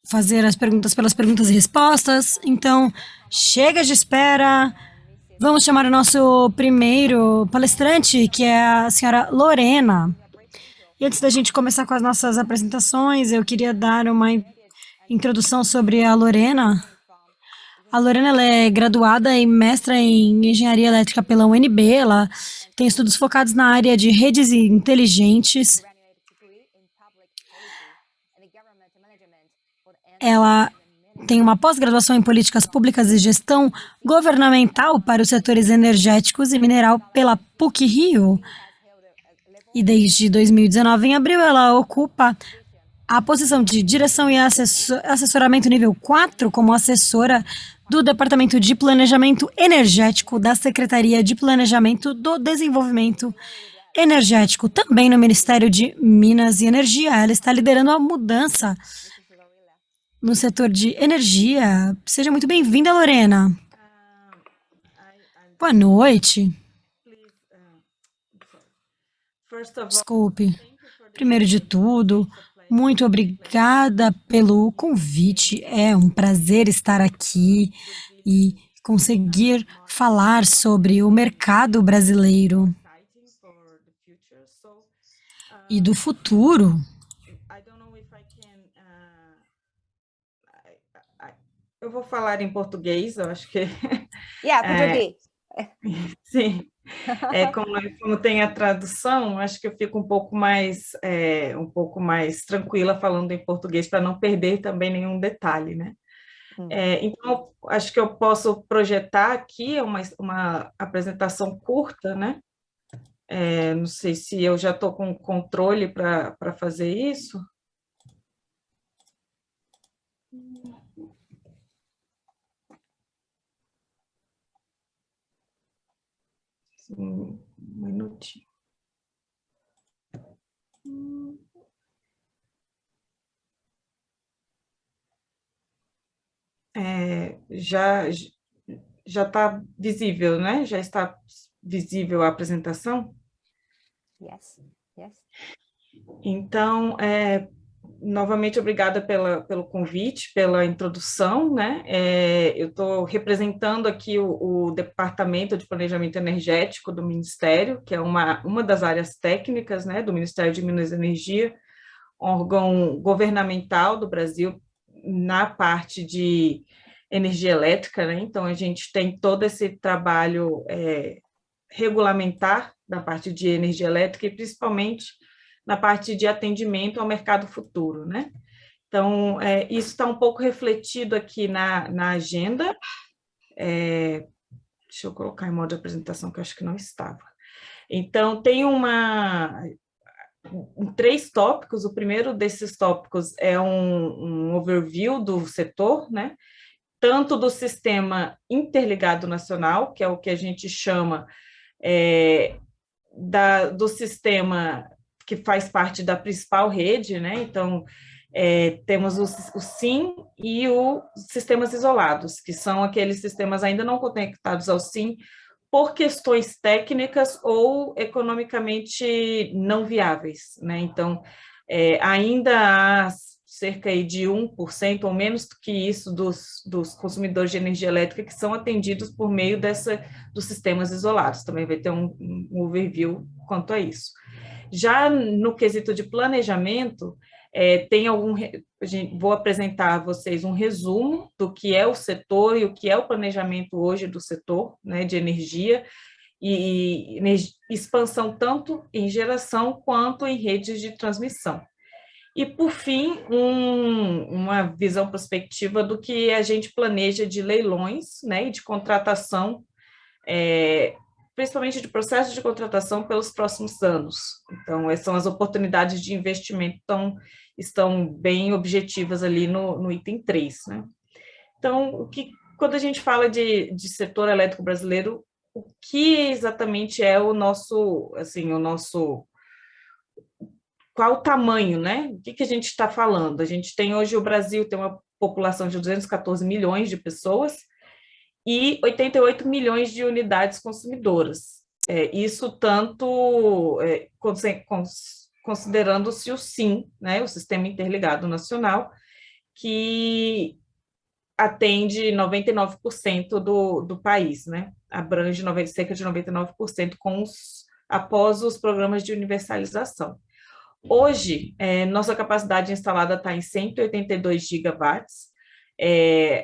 fazer as perguntas pelas perguntas e respostas. Então, chega de espera. Vamos chamar o nosso primeiro palestrante, que é a senhora Lorena. E antes da gente começar com as nossas apresentações, eu queria dar uma introdução sobre a Lorena. A Lorena ela é graduada e mestra em engenharia elétrica pela UNB. Ela tem estudos focados na área de redes inteligentes. Ela tem uma pós-graduação em políticas públicas e gestão governamental para os setores energéticos e mineral pela PUC-Rio. E desde 2019, em abril, ela ocupa a posição de direção e assessoramento nível 4 como assessora do Departamento de Planejamento Energético da Secretaria de Planejamento do Desenvolvimento Energético, também no Ministério de Minas e Energia. Ela está liderando a mudança no setor de energia. Seja muito bem-vinda, Lorena. Boa noite. Desculpe. Primeiro de tudo, muito obrigada pelo convite. É um prazer estar aqui e conseguir falar sobre o mercado brasileiro e do futuro. Eu vou falar em português, eu acho que... Português. Sim, como tem a tradução, acho que eu fico um pouco mais tranquila falando em português, para não perder também nenhum detalhe, né? Então, acho que eu posso projetar aqui uma apresentação curta, né? Não sei se eu já estou com controle para fazer isso. Um minutinho. Já está visível, né? Já está visível a apresentação? Yes. Então, novamente, obrigada pelo convite, pela introdução, né? Eu estou representando aqui o Departamento de Planejamento Energético do Ministério, que é uma das áreas técnicas, né, do Ministério de Minas e Energia, órgão governamental do Brasil na parte de energia elétrica, né? Então, a gente tem todo esse trabalho regulamentar da parte de energia elétrica e, principalmente, na parte de atendimento ao mercado futuro, né? Então, isso está um pouco refletido aqui na agenda. Deixa eu colocar em modo de apresentação, que eu acho que não estava. Então, tem três tópicos. O primeiro desses tópicos é um overview do setor, né? Tanto do sistema interligado nacional, que é o que a gente chama do sistema que faz parte da principal rede, né? Então, temos o SIM e os sistemas isolados, que são aqueles sistemas ainda não conectados ao SIM por questões técnicas ou economicamente não viáveis, né? Então, ainda há cerca de 1% ou menos que isso dos consumidores de energia elétrica que são atendidos por meio dos sistemas isolados. Também vai ter um overview quanto a isso. Já no quesito de planejamento, vou apresentar a vocês um resumo do que é o setor e o que é o planejamento hoje do setor, né, de energia e expansão tanto em geração quanto em redes de transmissão. E, por fim, uma visão prospectiva do que a gente planeja de leilões, né, e de contratação, principalmente de processo de contratação pelos próximos anos. Então, essas são as oportunidades de investimento estão bem objetivas ali no item 3, né? Então, quando a gente fala de setor elétrico brasileiro, o que exatamente é qual o tamanho, né? O que a gente está falando? A gente tem hoje, o Brasil tem uma população de 214 milhões de pessoas e 88 milhões de unidades consumidoras. Isso tanto considerando-se o SIM, né, o Sistema Interligado Nacional, que atende 99% do país, né? Abrange cerca de 99% após os programas de universalização. Hoje, nossa capacidade instalada está em 182 gigawatts.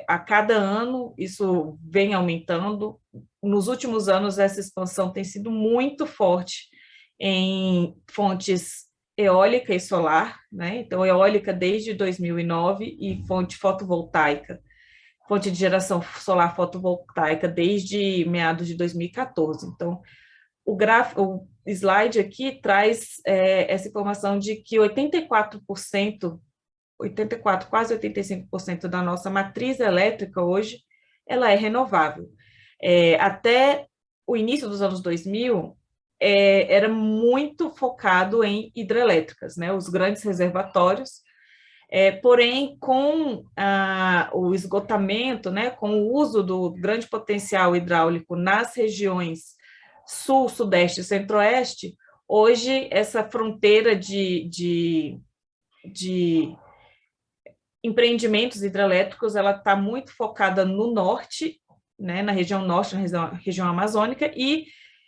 A cada ano, isso vem aumentando. Nos últimos anos, essa expansão tem sido muito forte em fontes eólica e solar, né? Então, eólica desde 2009 e fonte fotovoltaica, fonte de geração solar fotovoltaica desde meados de 2014. Então, o slide aqui traz essa informação de que 84%, quase 85% da nossa matriz elétrica hoje, ela é renovável. Até o início dos anos 2000, era muito focado em hidrelétricas, né, os grandes reservatórios, porém, com o esgotamento, né, com o uso do grande potencial hidráulico nas regiões sul, sudeste e centro-oeste, hoje essa fronteira de empreendimentos hidrelétricos, ela está muito focada no norte, né, na região norte, na região amazônica, e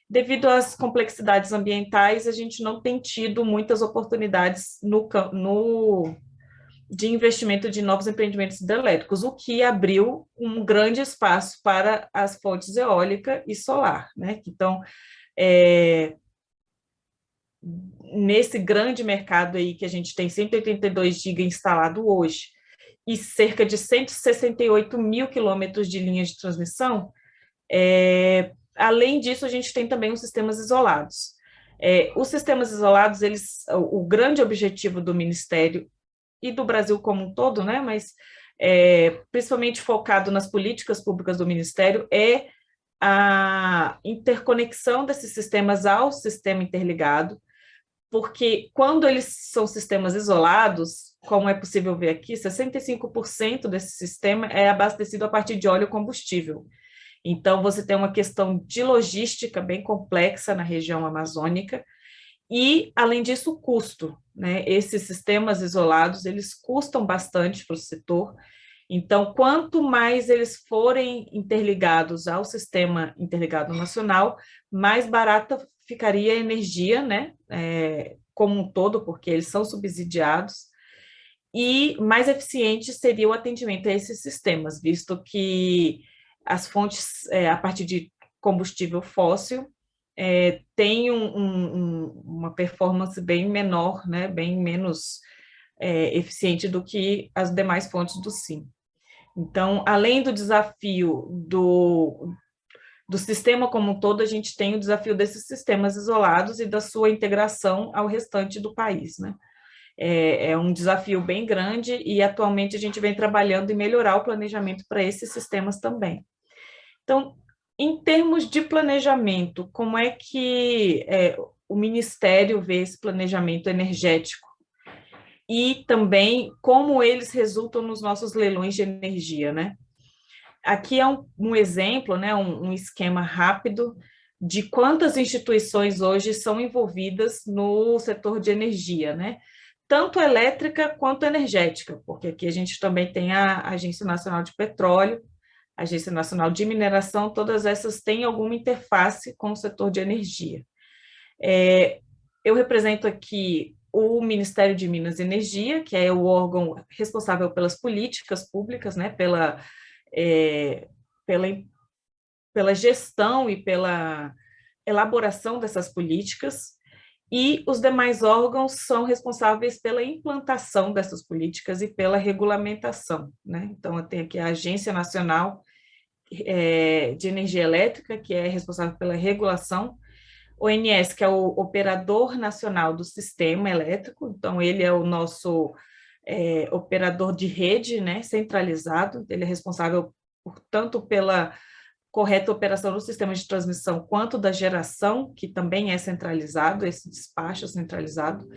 devido às complexidades ambientais, a gente não tem tido muitas oportunidades de investimento de novos empreendimentos hidrelétricos, o que abriu um grande espaço para as fontes eólica e solar, né? Então, nesse grande mercado aí que a gente tem 182 GB instalado hoje e cerca de 168 mil quilômetros de linhas de transmissão, além disso, a gente tem também os sistemas isolados. Os sistemas isolados, o grande objetivo do Ministério e do Brasil como um todo, né, mas principalmente focado nas políticas públicas do Ministério, é a interconexão desses sistemas ao sistema interligado, porque quando eles são sistemas isolados, como é possível ver aqui, 65% desse sistema é abastecido a partir de óleo e combustível. Então, você tem uma questão de logística bem complexa na região amazônica, e, além disso, o custo, né? Esses sistemas isolados, eles custam bastante para o setor, então, quanto mais eles forem interligados ao sistema interligado nacional, mais barata ficaria a energia, né? Como um todo, porque eles são subsidiados, e mais eficiente seria o atendimento a esses sistemas, visto que as fontes, a partir de combustível fóssil, tem uma performance bem menor, né, bem menos eficiente do que as demais fontes do SIM. Então, além do desafio do sistema como um todo, a gente tem o desafio desses sistemas isolados e da sua integração ao restante do país, né? É um desafio bem grande e, atualmente, a gente vem trabalhando em melhorar o planejamento para esses sistemas também. Então, em termos de planejamento, como é que o Ministério vê esse planejamento energético? E também como eles resultam nos nossos leilões de energia, né? Aqui é um exemplo, né, um esquema rápido de quantas instituições hoje são envolvidas no setor de energia, né? Tanto elétrica quanto energética, porque aqui a gente também tem a Agência Nacional de Petróleo, a Agência Nacional de Mineração, todas essas têm alguma interface com o setor de energia. Eu represento aqui o Ministério de Minas e Energia, que é o órgão responsável pelas políticas públicas, né, pela gestão e pela elaboração dessas políticas, e os demais órgãos são responsáveis pela implantação dessas políticas e pela regulamentação, né? Então, eu tenho aqui a Agência Nacional de Energia Elétrica, que é responsável pela regulação, o ONS, que é o Operador Nacional do Sistema Elétrico, então ele é o nosso operador de rede, né, centralizado, ele é responsável tanto pela correta operação do sistema de transmissão, quanto da geração, que também é centralizado, esse despacho é centralizado,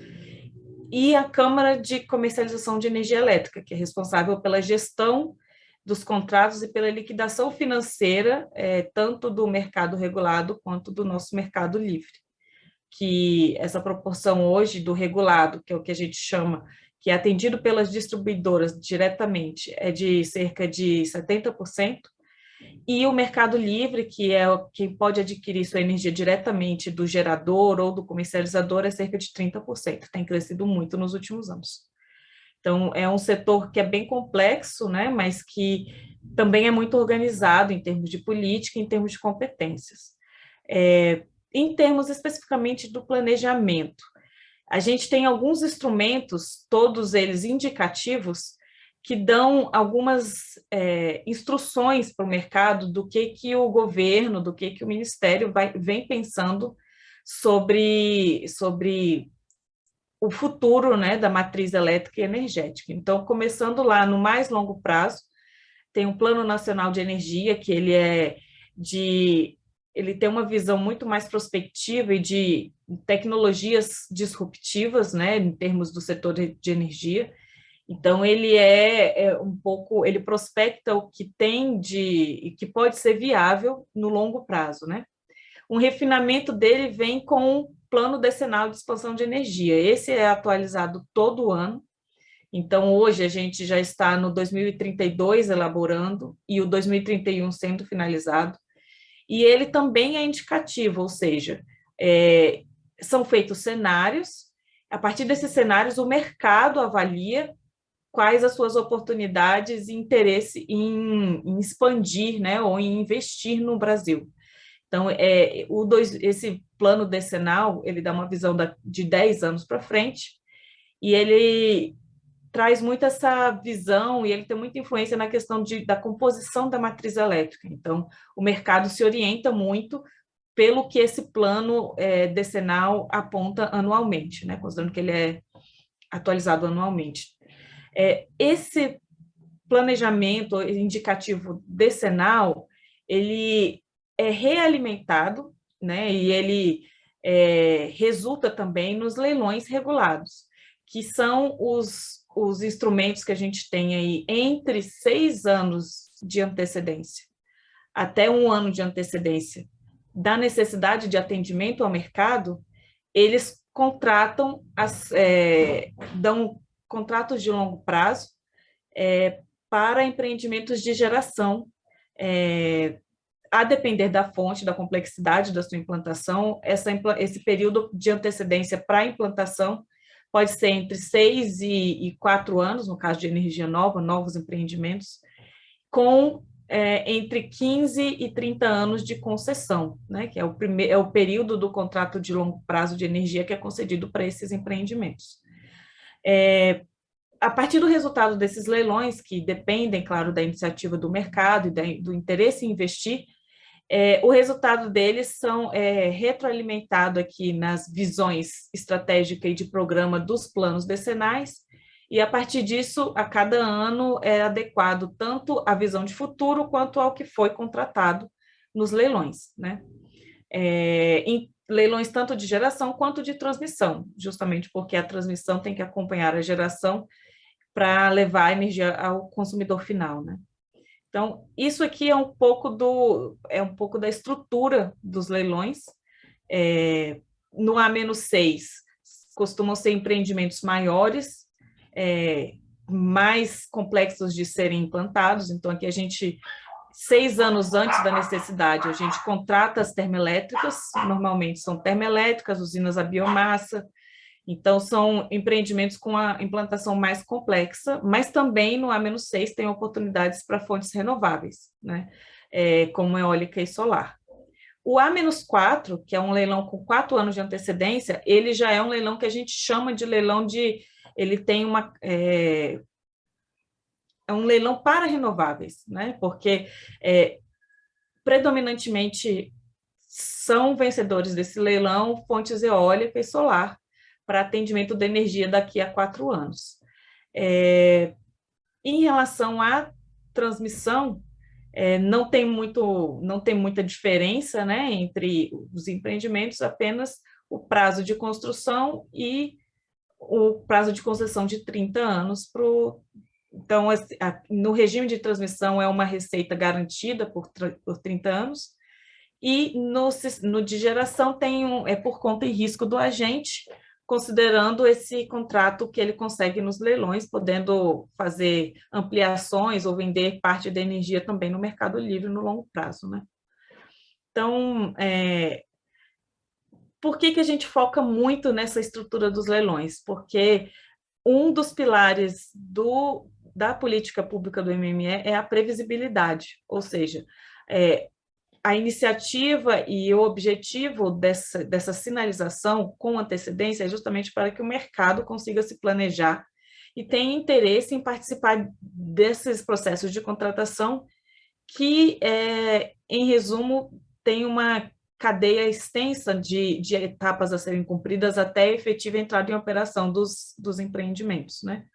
e a Câmara de Comercialização de Energia Elétrica, que é responsável pela gestão dos contratos e pela liquidação financeira, tanto do mercado regulado quanto do nosso mercado livre, que essa proporção hoje do regulado, que é o que a gente chama que é atendido pelas distribuidoras diretamente, é de cerca de 70%, e o mercado livre, que é quem pode adquirir sua energia diretamente do gerador ou do comercializador, é cerca de 30%, tem crescido muito nos últimos anos. Então, é um setor que é bem complexo, né, mas que também é muito organizado em termos de política, em termos de competências. Em termos especificamente do planejamento, a gente tem alguns instrumentos, todos eles indicativos, que dão algumas instruções para o mercado do que o governo, do que o Ministério vem pensando sobre o futuro, né, da matriz elétrica e energética. Então, começando lá no mais longo prazo, tem um Plano Nacional de Energia, que ele tem uma visão muito mais prospectiva e de tecnologias disruptivas, né, em termos do setor de energia. Então, ele ele prospecta o que tem e que pode ser viável no longo prazo, né? Um refinamento dele vem com o Plano Decenal de Expansão de Energia. Esse é atualizado todo ano. Então, hoje a gente já está no 2032 elaborando e o 2031 sendo finalizado. E ele também é indicativo, ou seja, são feitos cenários. A partir desses cenários, o mercado avalia quais as suas oportunidades e interesse em expandir, né, ou em investir no Brasil. Então, esse plano decenal, ele dá uma visão de 10 anos para frente, e ele traz muito essa visão, e ele tem muita influência na questão da composição da matriz elétrica. Então, o mercado se orienta muito pelo que esse plano decenal aponta anualmente, né, considerando que ele é atualizado anualmente. Esse planejamento indicativo decenal, ele é realimentado, né, e ele resulta também nos leilões regulados, que são os instrumentos que a gente tem aí entre 6 anos de antecedência até 1 ano de antecedência da necessidade de atendimento ao mercado. Eles contratam, dão contratos de longo prazo para empreendimentos de geração, a depender da fonte, da complexidade da sua implantação. Esse período de antecedência para a implantação pode ser entre 6 e 4 anos, no caso de energia nova, novos empreendimentos, com entre 15 e 30 anos de concessão, né, que é o período do contrato de longo prazo de energia que é concedido para esses empreendimentos. A partir do resultado desses leilões, que dependem, claro, da iniciativa do mercado e do interesse em investir, o resultado deles são retroalimentado aqui nas visões estratégica e de programa dos planos decenais, e a partir disso, a cada ano é adequado tanto a visão de futuro quanto ao que foi contratado nos leilões, né? Em leilões tanto de geração quanto de transmissão, justamente porque a transmissão tem que acompanhar a geração para levar a energia ao consumidor final, né? Então, isso aqui é um pouco da estrutura dos leilões. No A-6, costumam ser empreendimentos maiores, mais complexos de serem implantados. Então, aqui 6 anos antes da necessidade, a gente contrata as termoelétricas, normalmente são termoelétricas, usinas a biomassa. Então, são empreendimentos com a implantação mais complexa, mas também no A-6 tem oportunidades para fontes renováveis, né? Como eólica e solar. O A-4, que é um leilão com 4 anos de antecedência, ele já é um leilão que a gente chama de leilão ele tem é um leilão para renováveis, né? Porque predominantemente são vencedores desse leilão fontes eólica e solar para atendimento da energia daqui a 4 anos. Em relação à transmissão, não tem muita diferença, né, entre os empreendimentos, apenas o prazo de construção e o prazo de concessão de 30 anos. Então, no regime de transmissão é uma receita garantida por 30 anos, e no de geração é por conta e risco do agente, considerando esse contrato que ele consegue nos leilões, podendo fazer ampliações ou vender parte da energia também no mercado livre no longo prazo, né? Então, por que a gente foca muito nessa estrutura dos leilões? Porque um dos pilares da política pública do MME é a previsibilidade, ou seja, a iniciativa e o objetivo dessa sinalização com antecedência é justamente para que o mercado consiga se planejar e tenha interesse em participar desses processos de contratação que, em resumo, tem uma cadeia extensa de etapas a serem cumpridas até a efetiva entrada em operação dos empreendimentos, né?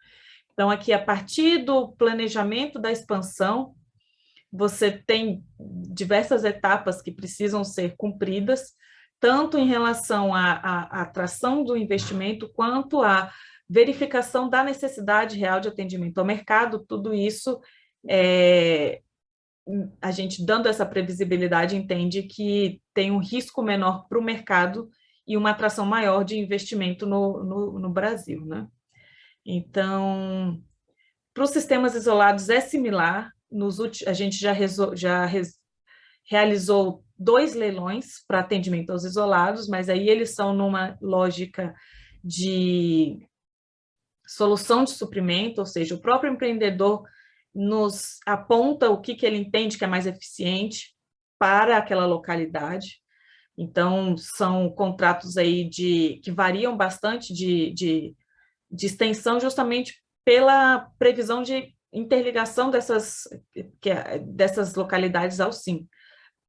Então, aqui, a partir do planejamento da expansão, você tem diversas etapas que precisam ser cumpridas, tanto em relação à atração do investimento, quanto à verificação da necessidade real de atendimento ao mercado. Tudo isso, a gente, dando essa previsibilidade, entende que tem um risco menor para o mercado e uma atração maior de investimento no Brasil, né? Então, para os sistemas isolados é similar. A gente já realizou 2 leilões para atendimento aos isolados, mas aí eles são numa lógica de solução de suprimento, ou seja, o próprio empreendedor nos aponta o que ele entende que é mais eficiente para aquela localidade. Então, são contratos aí que variam bastante de extensão, justamente pela previsão de interligação dessas localidades ao SIM,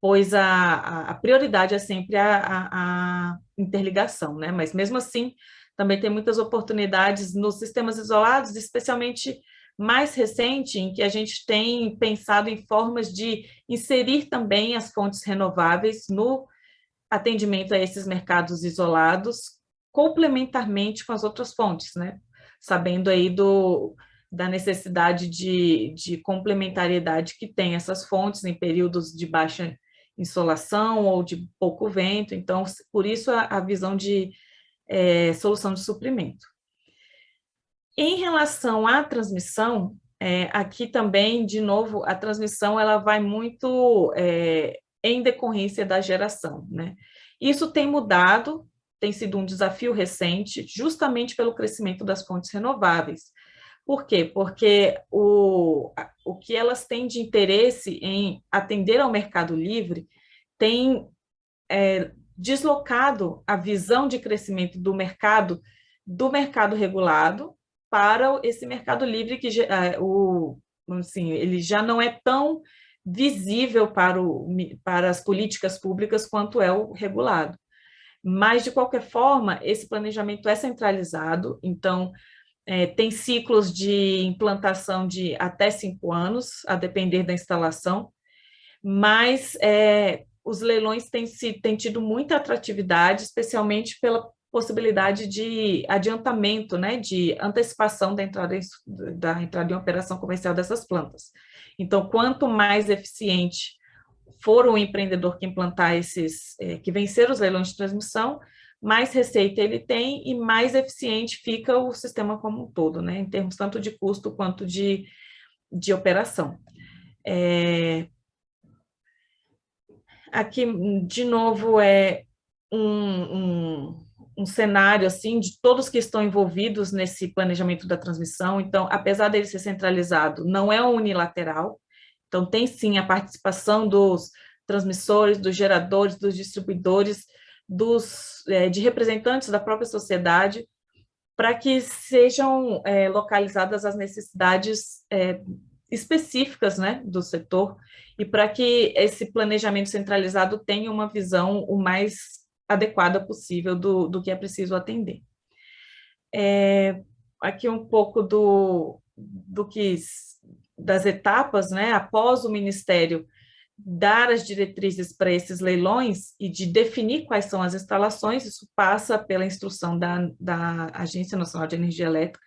pois a prioridade é sempre a interligação, né? Mas, mesmo assim, também tem muitas oportunidades nos sistemas isolados, especialmente mais recente, em que a gente tem pensado em formas de inserir também as fontes renováveis no atendimento a esses mercados isolados, complementarmente com as outras fontes, né? Sabendo aí da necessidade de complementariedade que tem essas fontes em períodos de baixa insolação ou de pouco vento. Então, por isso a visão de solução de suprimento. Em relação à transmissão, aqui também, de novo, a transmissão ela vai muito em decorrência da geração, né? Isso tem mudado, tem sido um desafio recente, justamente pelo crescimento das fontes renováveis. Por quê? Porque o que elas têm de interesse em atender ao mercado livre tem deslocado a visão de crescimento do mercado regulado para esse mercado livre, que assim, ele já não é tão visível para as políticas públicas quanto é o regulado. Mas, de qualquer forma, esse planejamento é centralizado, então, tem ciclos de implantação de até 5 anos, a depender da instalação, mas os leilões têm tido muita atratividade, especialmente pela possibilidade de adiantamento, né, de antecipação da entrada em operação comercial dessas plantas. Então, quanto mais eficiente for o empreendedor que implantar que vencer os leilões de transmissão, mais receita ele tem e mais eficiente fica o sistema como um todo, né, em termos tanto de custo quanto de operação. Aqui, de novo, um cenário assim de todos que estão envolvidos nesse planejamento da transmissão. Então, apesar dele ser centralizado, não é unilateral. Então, tem sim a participação dos transmissores, dos geradores, dos distribuidores, de representantes da própria sociedade, para que sejam localizadas as necessidades específicas, né, do setor, e para que esse planejamento centralizado tenha uma visão o mais adequada possível do que é preciso atender. Aqui um pouco das etapas, né, após o Ministério dar as diretrizes para esses leilões e de definir quais são as instalações, isso passa pela instrução da Agência Nacional de Energia Elétrica.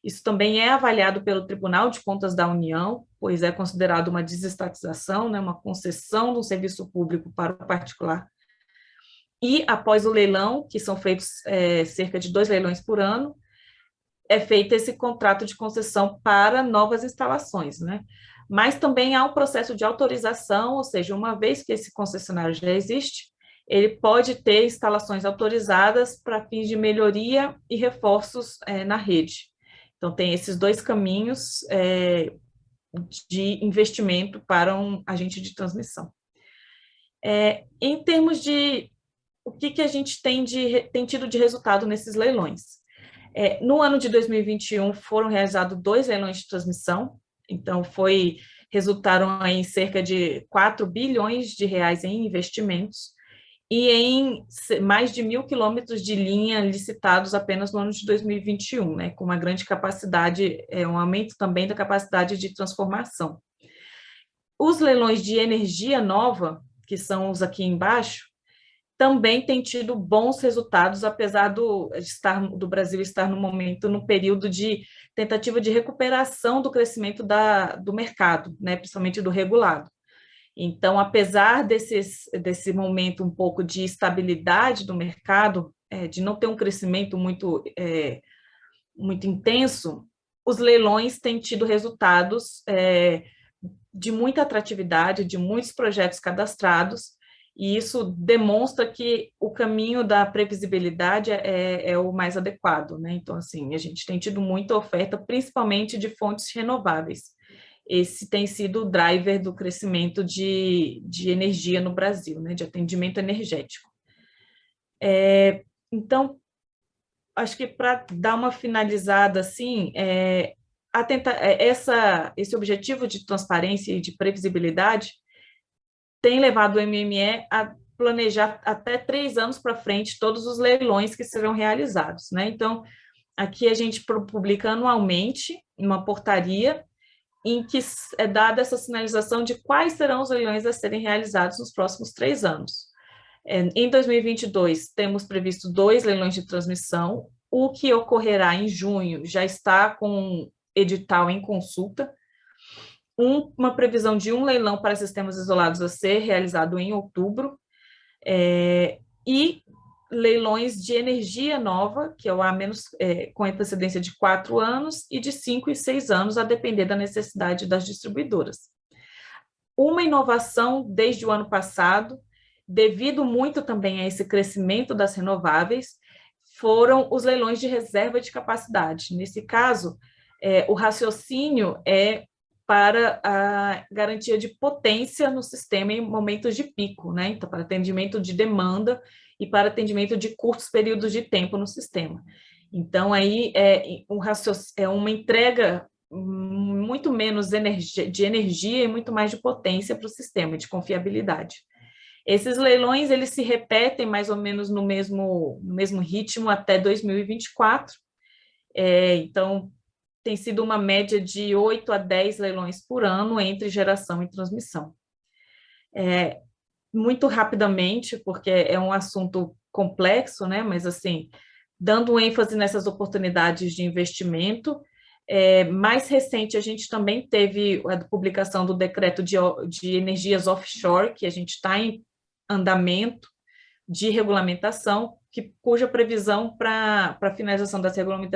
Isso também é avaliado pelo Tribunal de Contas da União, pois é considerado uma desestatização, né, uma concessão de um serviço público para o particular. e após o leilão, que são feitos cerca de 2 leilões por ano, é feito esse contrato de concessão para novas instalações, né? Mas também há um processo de autorização, ou seja, uma vez que esse concessionário já existe, ele pode ter instalações autorizadas para fins de melhoria e reforços na rede. Então, tem esses dois caminhos de investimento para um agente de transmissão. Em termos de o que a gente tem tido de resultado nesses leilões? No ano de 2021, foram realizados 2 leilões de transmissão, então resultaram em cerca de 4 bilhões de reais em investimentos, e em mais de 1.000 quilômetros de linha licitados apenas no ano de 2021, né, com uma grande capacidade, um aumento também da capacidade de transformação. Os leilões de energia nova, que são os aqui embaixo, também têm tido bons resultados, apesar do Brasil estar no período de tentativa de recuperação do crescimento do mercado, né, principalmente do regulado. Então, apesar desse momento um pouco de estabilidade do mercado, de não ter um crescimento muito intenso, os leilões têm tido resultados de muita atratividade, de muitos projetos cadastrados, e isso demonstra que o caminho da previsibilidade é o mais adequado, né? Então, assim, a gente tem tido muita oferta, principalmente de fontes renováveis. Esse tem sido o driver do crescimento de energia no Brasil, né, de atendimento energético. Então, acho que para dar uma finalizada, assim, esse objetivo de transparência e de previsibilidade tem levado o MME a planejar até 3 anos para frente todos os leilões que serão realizados, né? Então, aqui a gente publica anualmente uma portaria em que é dada essa sinalização de quais serão os leilões a serem realizados nos próximos 3 anos. Em 2022, temos previsto 2 leilões de transmissão, o que ocorrerá em junho já está com edital em consulta, uma previsão de um leilão para sistemas isolados a ser realizado em outubro, e leilões de energia nova, que é o com antecedência de 4 anos, e de 5 e 6 anos, a depender da necessidade das distribuidoras. Uma inovação desde o ano passado, devido muito também a esse crescimento das renováveis, foram os leilões de reserva de capacidade. Nesse caso, o raciocínio é para a garantia de potência no sistema em momentos de pico, né? Então, para atendimento de demanda e para atendimento de curtos períodos de tempo no sistema. Então, aí é uma entrega muito menos de energia e muito mais de potência para o sistema, de confiabilidade. Esses leilões, eles se repetem mais ou menos no mesmo ritmo até 2024, então, tem sido uma média de 8 a 10 leilões por ano entre geração e transmissão. Muito rapidamente, porque é um assunto complexo, né? Mas, assim, dando ênfase nessas oportunidades de investimento, mais recente, a gente também teve a publicação do decreto de energias offshore, que a gente está em andamento de regulamentação, cuja previsão para a finalização dessa regulamentação